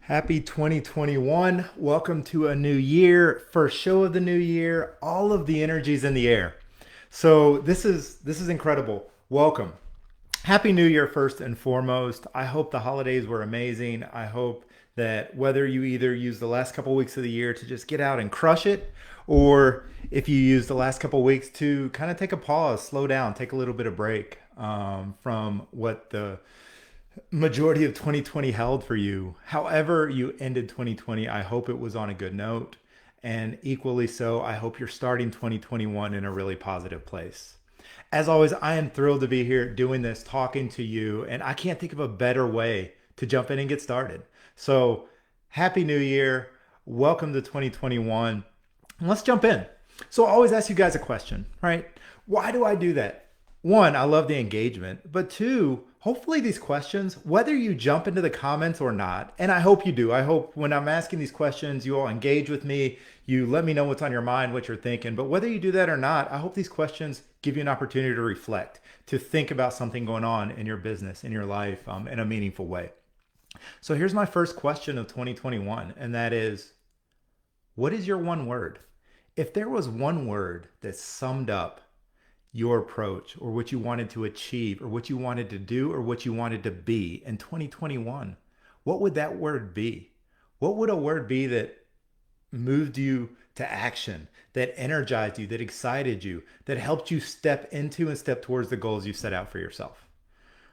Happy 2021. Welcome to a new year, first show of the new year. All of the energies in the air. So this is incredible. Welcome. Happy New Year first and foremost. I hope the holidays were amazing. I hope that whether you either use the last couple weeks of the year to just get out and crush it, or if you use the last couple weeks to kind of take a pause, slow down, take a little bit of break from what the majority of 2020 held for you. However, you ended 2020, I hope it was on a good note. And equally so, I hope you're starting 2021 in a really positive place. As always, I am thrilled to be here doing this, talking to you, and I can't think of a better way to jump in and get started. So, Happy New Year. Welcome to 2021. And let's jump in. So, I always ask you guys a question, right? Why do I do that? One, I love the engagement, but two, hopefully these questions, whether you jump into the comments or not, and I hope you do. I hope when I'm asking these questions, you all engage with me, you let me know what's on your mind, what you're thinking. But whether you do that or not, I hope these questions give you an opportunity to reflect, to think about something going on in your business, in your life, in a meaningful way. So here's my first question of 2021, and that is, what is your one word? If there was one word that summed up your approach or what you wanted to achieve or what you wanted to do or what you wanted to be in 2021, what would that word be? What would a word be that moved you to action, that energized you, that excited you, that helped you step into and step towards the goals you set out for yourself?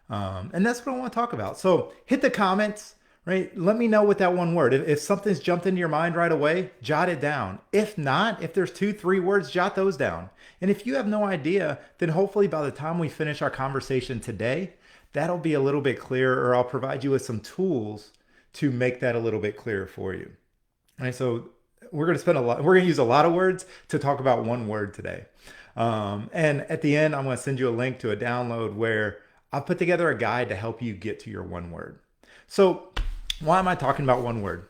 And that's what I want to talk about. So hit the comments, right? Let me know with that one word. If something's jumped into your mind right away, jot it down. If not, if there's two, three words, jot those down. And if you have no idea, then hopefully by the time we finish our conversation today, that'll be a little bit clearer, or I'll provide you with some tools to make that a little bit clearer for you. All right, so we're going to use a lot of words to talk about one word today. And at the end, I'm going to send you a link to a download where I've put together a guide to help you get to your one word. So, why am I talking about one word?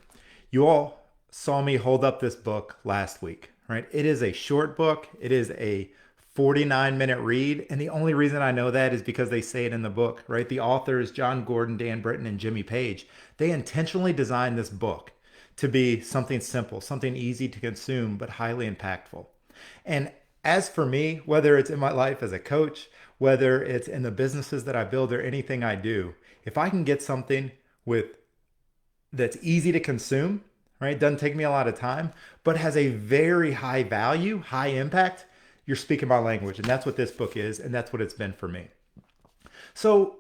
You all saw me hold up this book last week, right? It is a short book. It is a 49-minute read. And the only reason I know that is because they say it in the book, right? The authors, John Gordon, Dan Britton, and Jimmy Page, they intentionally designed this book to be something simple, something easy to consume, but highly impactful. And as for me, whether it's in my life as a coach, whether it's in the businesses that I build or anything I do, if I can get something with that's easy to consume, right? Doesn't take me a lot of time, but has a very high value, high impact, you're speaking my language. And that's what this book is, and that's what it's been for me. So,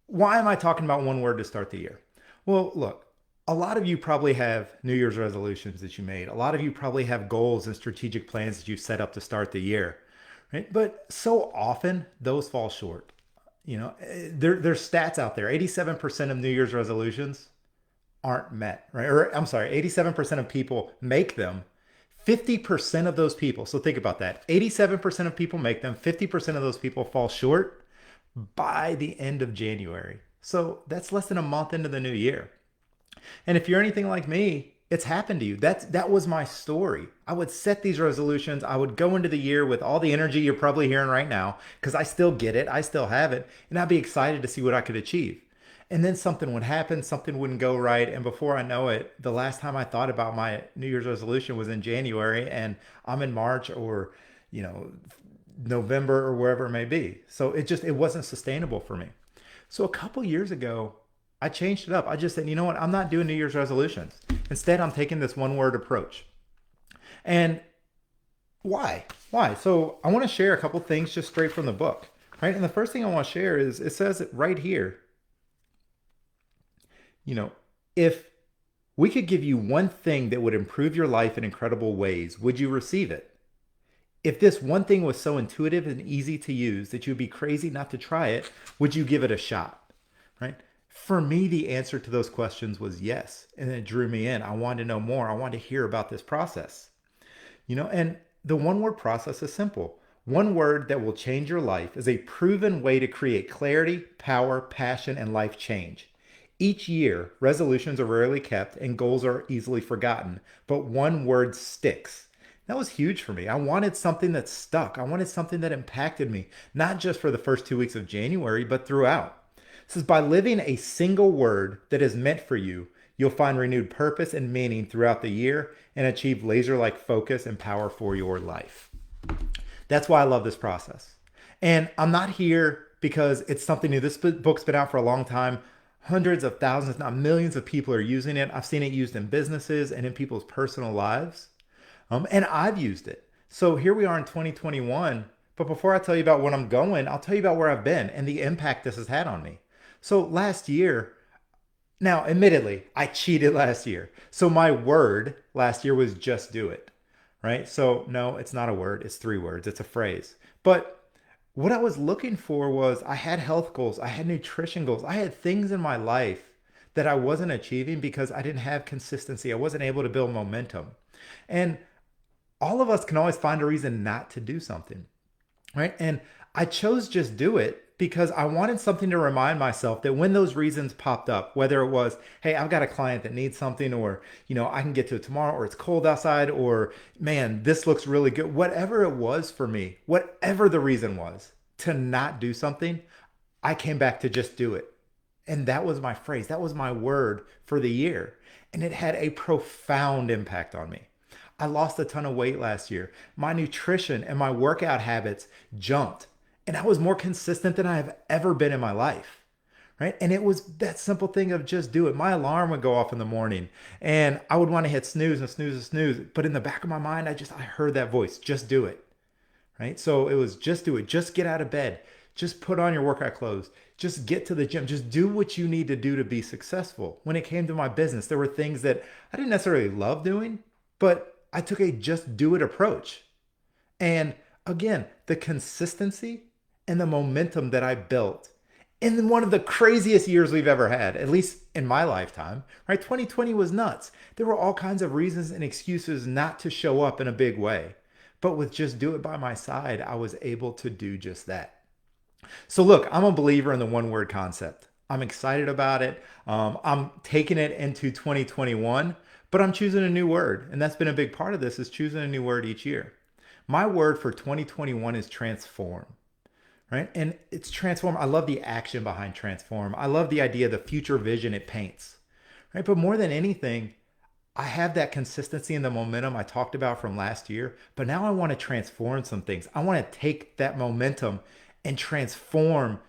why am I talking about one word to start the year? Well, look, a lot of you probably have New Year's resolutions that you made. A lot of you probably have goals and strategic plans that you set up to start the year, right? But so often those fall short. There's stats out there. 87% of New Year's resolutions aren't met, right? Or I'm sorry, 87% of people make them. 50% of those people, so think about that. 87% of people make them. 50% of those people fall short by the end of January. So that's less than a month into the new year. And if you're anything like me, it's happened to you. That was my story. I would set these resolutions. I would go into the year with all the energy you're probably hearing right now, because I still get it. I still have it. And I'd be excited to see what I could achieve. And then something would happen, something wouldn't go right. And before I know it, the last time I thought about my New Year's resolution was in January, and I'm in March or, you know, November or wherever it may be. So it wasn't sustainable for me. So a couple years ago, I changed it up. I just said, you know what? I'm not doing New Year's resolutions. Instead, I'm taking this one word approach. And why? Why? So I want to share a couple things just straight from the book, right? And the first thing I want to share is it says it right here. If we could give you one thing that would improve your life in incredible ways, would you receive it? If this one thing was so intuitive and easy to use that you'd be crazy not to try it, would you give it a shot? Right? For me, the answer to those questions was yes. And it drew me in. I wanted to know more. I wanted to hear about this process. And the one word process is simple. One word that will change your life is a proven way to create clarity, power, passion, and life change. Each year, resolutions are rarely kept and goals are easily forgotten, but one word sticks. That was huge for me. I wanted something that stuck. I wanted something that impacted me, not just for the first 2 weeks of January, but throughout. It says, by living a single word that is meant for you, You'll find renewed purpose and meaning throughout the year and achieve laser-like focus and power for your life. That's why I love this process. And I'm not here because it's something new. This book's been out for a long time. Hundreds of thousands, not millions of people are using it. I've seen it used in businesses and in people's personal lives. And I've used it. So here we are in 2021. But before I tell you about where I'm going, I'll tell you about where I've been and the impact this has had on me. So last year, now admittedly, I cheated last year. So my word last year was just do it, right? So no, it's not a word. It's 3 words. It's a phrase. But what I was looking for was I had health goals. I had nutrition goals. I had things in my life that I wasn't achieving because I didn't have consistency. I wasn't able to build momentum. And all of us can always find a reason not to do something, right? And I chose just do it because I wanted something to remind myself that when those reasons popped up, whether it was, hey, I've got a client that needs something, or, I can get to it tomorrow, or it's cold outside, or man, this looks really good. Whatever it was for me, whatever the reason was to not do something, I came back to just do it. And that was my phrase. That was my word for the year. And it had a profound impact on me. I lost a ton of weight last year. My nutrition and my workout habits jumped. And I was more consistent than I have ever been in my life. Right. And it was that simple thing of just do it. My alarm would go off in the morning and I would want to hit snooze and snooze and snooze. But in the back of my mind, I heard that voice, just do it. Right. So it was just do it. Just get out of bed. Just put on your workout clothes. Just get to the gym. Just do what you need to do to be successful. When it came to my business, there were things that I didn't necessarily love doing, but I took a just do it approach. And again, the consistency and the momentum that I built in one of the craziest years we've ever had, at least in my lifetime, right? 2020 was nuts. There were all kinds of reasons and excuses not to show up in a big way. But with just do it by my side, I was able to do just that. So look, I'm a believer in the 1 word concept. I'm excited about it. I'm taking it into 2021, but I'm choosing a new word. And that's been a big part of this, is choosing a new word each year. My word for 2021 is transform. Right? And it's transform. I love the action behind transform. I love the idea, the future vision it paints. Right? But more than anything, I have that consistency and the momentum I talked about from last year, but now I want to transform some things. I want to take that momentum and transform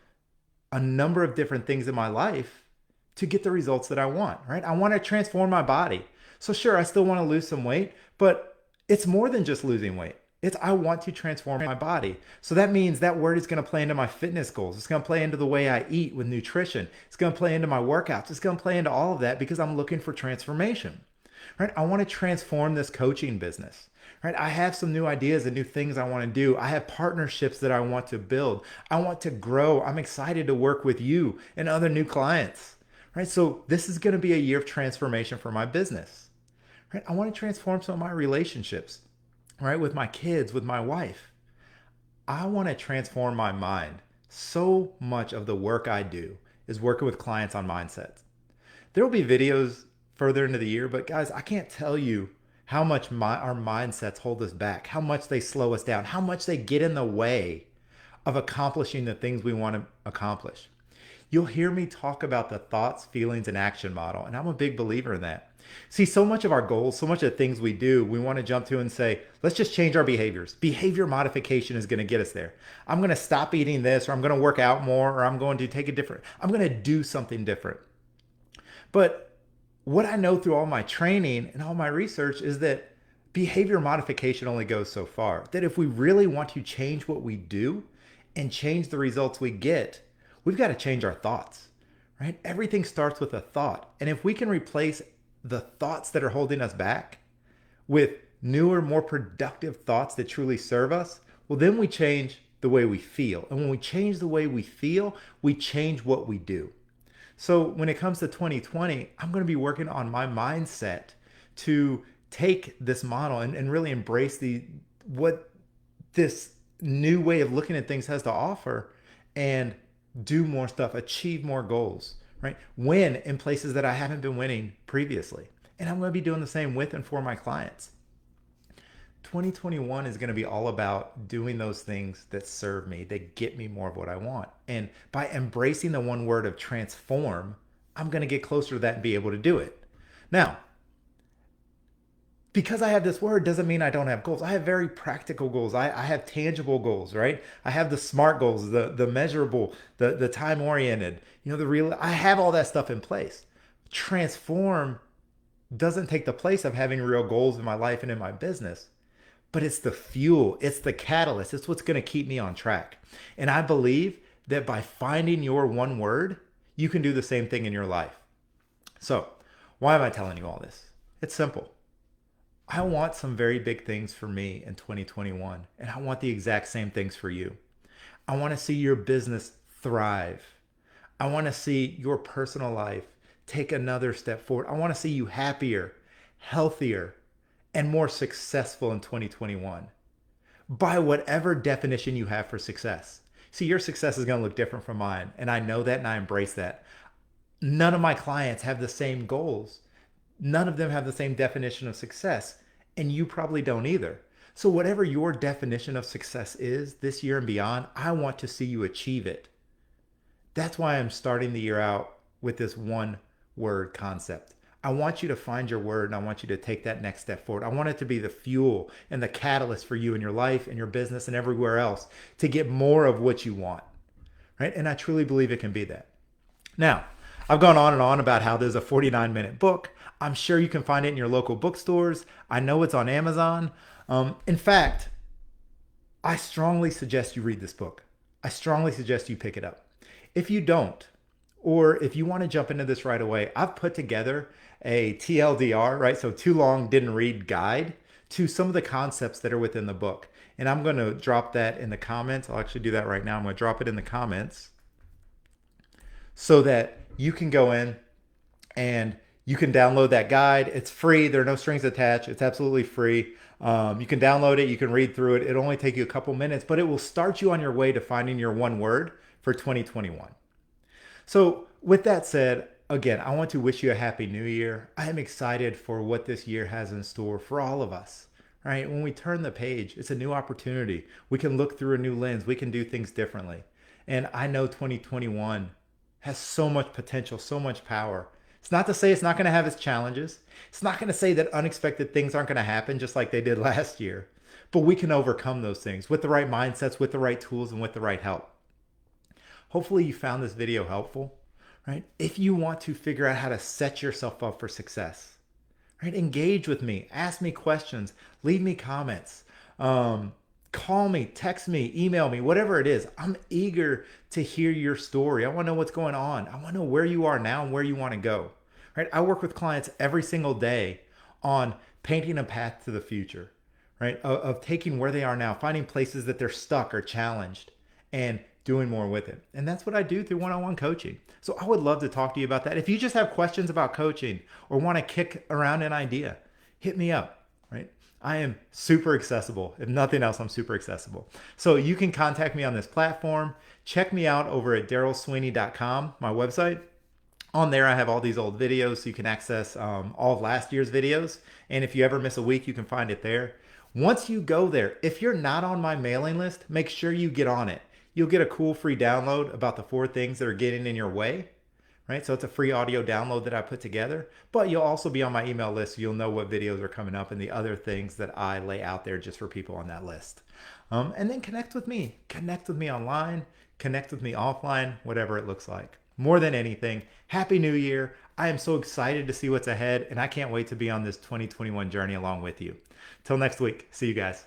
a number of different things in my life to get the results that I want, right? I want to transform my body. So sure, I still want to lose some weight, but it's more than just losing weight. It's I want to transform my body. So that means that word is going to play into my fitness goals. It's going to play into the way I eat with nutrition. It's going to play into my workouts. It's going to play into all of that because I'm looking for transformation, right? I want to transform this coaching business, right? I have some new ideas and new things I want to do. I have partnerships that I want to build. I want to grow. I'm excited to work with you and other new clients, right? So this is going to be a year of transformation for my business, right? I want to transform some of my relationships, right? With my kids, with my wife. I want to transform my mind. So much of the work I do is working with clients on mindsets. There will be videos further into the year, but guys, I can't tell you how much our mindsets hold us back, how much they slow us down, how much they get in the way of accomplishing the things we want to accomplish. You'll hear me talk about the thoughts, feelings, and action model, and I'm a big believer in that. See, so much of our goals, so much of the things we do, we want to jump to and say, let's just change our behaviors. Behavior modification is going to get us there. I'm going to stop eating this, or I'm going to work out more, or I'm going to I'm going to do something different. But what I know through all my training and all my research is that behavior modification only goes so far. That if we really want to change what we do and change the results we get, we've got to change our thoughts, right? Everything starts with a thought. And if we can replace the thoughts that are holding us back with newer, more productive thoughts that truly serve us, well, then we change the way we feel. And when we change the way we feel, we change what we do. So when it comes to 2020, I'm going to be working on my mindset to take this model and really embrace what this new way of looking at things has to offer and do more stuff, achieve more goals, right? Win in places that I haven't been winning previously. And I'm going to be doing the same with and for my clients. 2021 is going to be all about doing those things that serve me, that get me more of what I want. And by embracing the 1 word of transform, I'm going to get closer to that and be able to do it. Now, because I have this word doesn't mean I don't have goals. I have very practical goals. I have tangible goals, right? I have the SMART goals, the measurable, the time oriented, the real. I have all that stuff in place. Transform doesn't take the place of having real goals in my life and in my business, but it's the fuel, it's the catalyst, it's what's going to keep me on track. And I believe that by finding your one word, you can do the same thing in your life. So, why am I telling you all this? It's simple. I want some very big things for me in 2021, and I want the exact same things for you. I want to see your business thrive. I want to see your personal life take another step forward. I want to see you happier, healthier, and more successful in 2021 by whatever definition you have for success. See, your success is going to look different from mine, and I know that and I embrace that. None of my clients have the same goals. None of them have the same definition of success, and you probably don't either. So whatever your definition of success is this year and beyond, I want to see you achieve it. That's why I'm starting the year out with this one word concept. I want you to find your word, and I want you to take that next step forward. I want it to be the fuel and the catalyst for you in your life and your business and everywhere else to get more of what you want, right? And I truly believe it can be that. Now, I've gone on and on about how there's a 49-minute book. I'm sure you can find it in your local bookstores. I know it's on Amazon. In fact, I strongly suggest you read this book. I strongly suggest you pick it up. If you don't, or if you want to jump into this right away, I've put together a TLDR, right? So too long, didn't read guide to some of the concepts that are within the book. And I'm going to drop that in the comments. I'll actually do that right now. I'm going to drop it in the comments so that you can go in and you can download that guide. It's free. There are no strings attached. It's absolutely free. You can download it. You can read through it. It'll only take you a couple minutes, but it will start you on your way to finding your one word for 2021. So with that said, again, I want to wish you a happy new year. I am excited for what this year has in store for all of us, right? When we turn the page, it's a new opportunity. We can look through a new lens. We can do things differently. And I know 2021 has so much potential, so much power. It's not to say it's not going to have its challenges. It's not going to say that unexpected things aren't going to happen just like they did last year. But we can overcome those things with the right mindsets, with the right tools, and with the right help. Hopefully you found this video helpful, right? If you want to figure out how to set yourself up for success, right? Engage with me, ask me questions, leave me comments, call me, text me, email me, whatever it is. I'm eager to hear your story. I want to know what's going on. I want to know where you are now and where you want to go, right? I work with clients every single day on painting a path to the future, right? Of taking where they are now, finding places that they're stuck or challenged, and doing more with it. And that's what I do through one-on-one coaching. So I would love to talk to you about that. If you just have questions about coaching or want to kick around an idea, hit me up, right? I am super accessible. If nothing else, I'm super accessible. So you can contact me on this platform. Check me out over at darrellsweeney.com, my website. On there, I have all these old videos so you can access all of last year's videos. And if you ever miss a week, you can find it there. Once you go there, if you're not on my mailing list, make sure you get on it. You'll get a cool free download about the 4 things that are getting in your way, right? So it's a free audio download that I put together, but you'll also be on my email list. So you'll know what videos are coming up and the other things that I lay out there just for people on that list. And then connect with me. Connect with me online, connect with me offline, whatever it looks like. More than anything, Happy New Year. I am so excited to see what's ahead, and I can't wait to be on this 2021 journey along with you. Till next week. See you guys.